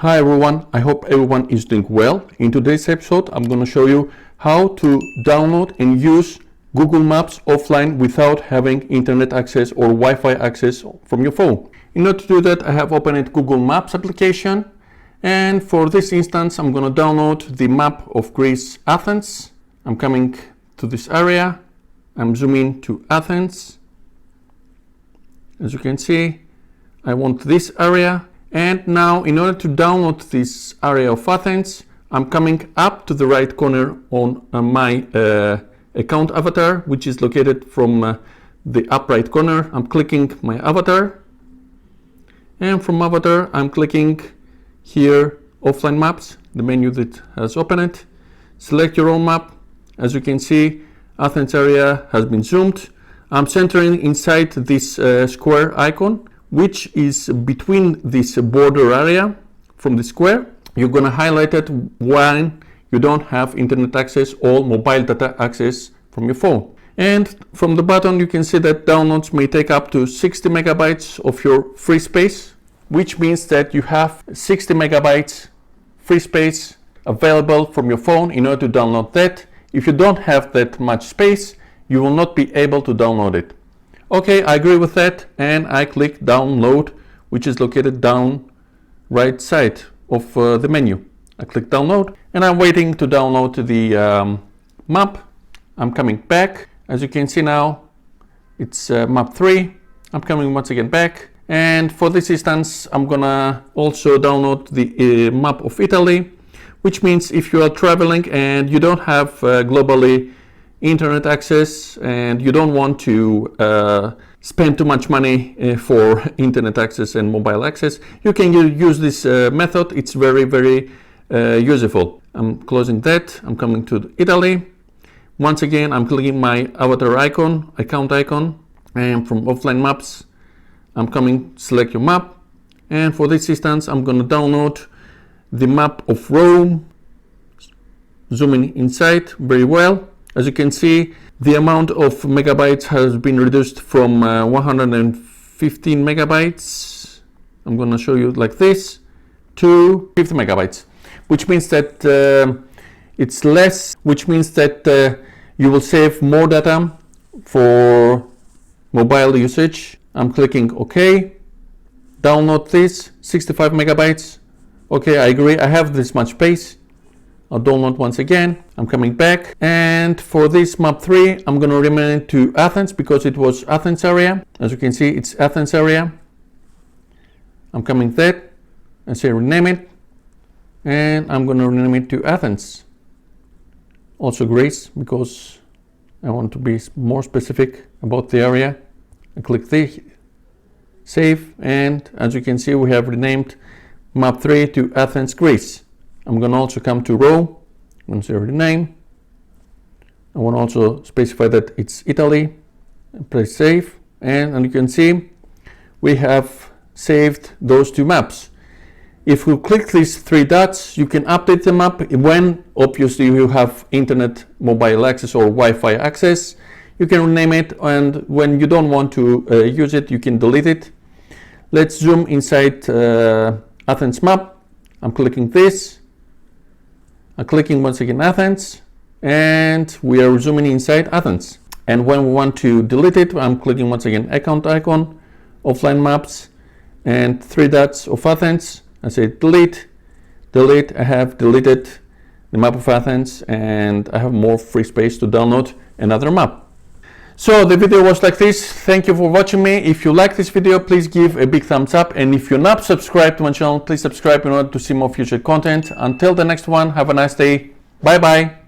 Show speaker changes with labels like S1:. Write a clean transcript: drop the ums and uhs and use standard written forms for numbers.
S1: Hi everyone, I hope everyone is doing well. In today's episode, I'm going to show you how to download and use Google Maps offline without having internet access or Wi-Fi access from your phone. In order to do that, I have opened Google Maps application, and for this instance, I'm going to download the map of Greece, Athens. I'm coming to this area. I'm zooming to Athens. As you can see, I want this area. And now, in order to download this area of Athens, I'm coming up to the right corner on my account avatar, which is located from the up right corner. I'm clicking my avatar, and from avatar I'm clicking here offline maps, the menu that has opened. Select your own map. As you can see, Athens area has been zoomed. I'm centering inside this square icon, which is between this border area from the square. You're going to highlight it when you don't have internet access or mobile data access from your phone. And from the button, you can see that downloads may take up to 60 megabytes of your free space, which means that you have 60 megabytes free space available from your phone in order to download that. If you don't have that much space, you will not be able to download it. Okay, I agree with that, and I click download, which is located down right side of the menu. I click download, and I'm waiting to download the map. I'm coming back. As you can see now, it's map 3. I'm coming once again back, and for this instance, I'm gonna also download the map of Italy, which means if you are traveling and you don't have globally internet access and you don't want to spend too much money for internet access and mobile access, you can use this method. It's very useful. I'm closing that. I'm coming to Italy. Once again, I'm clicking my avatar icon, account icon, and from offline maps, I'm coming select your map. And for this instance, I'm going to download the map of Rome, zooming inside very well. As you can see, the amount of megabytes has been reduced from 115 megabytes, I'm going to show you like this, to 50 megabytes, which means that it's less, which means that you will save more data for mobile usage. I'm clicking OK. Download this, 65 megabytes. Okay, I agree, I have this much space. I'll download once again. I'm coming back, and for this map 3, I'm going to rename it to Athens because it was Athens area. As you can see, it's Athens area. I'm coming there and say rename it, and I'm going to rename it to Athens. Also Greece, because I want to be more specific about the area. I click the save, and as you can see, we have renamed map 3 to Athens, Greece. I'm going to also come to Rome. I'm going to say rename. I want to also specify that it's Italy. And press save. And you can see we have saved those two maps. If you click these 3 dots, you can update the map when obviously you have internet, mobile access or Wi-Fi access. You can rename it, and when you don't want to use it, you can delete it. Let's zoom inside Athens map. I'm clicking this. I'm clicking once again Athens, and we are zooming inside Athens. And when we want to delete it, I'm clicking once again account icon, offline maps, and 3 dots of Athens. I say delete, delete. I have deleted the map of Athens, and I have more free space to download another map. So the video was like this. Thank you for watching me. If you like this video, please give a big thumbs up, and if you're not subscribed to my channel, please subscribe in order to see more future content. Until the next one, have a nice day. Bye bye.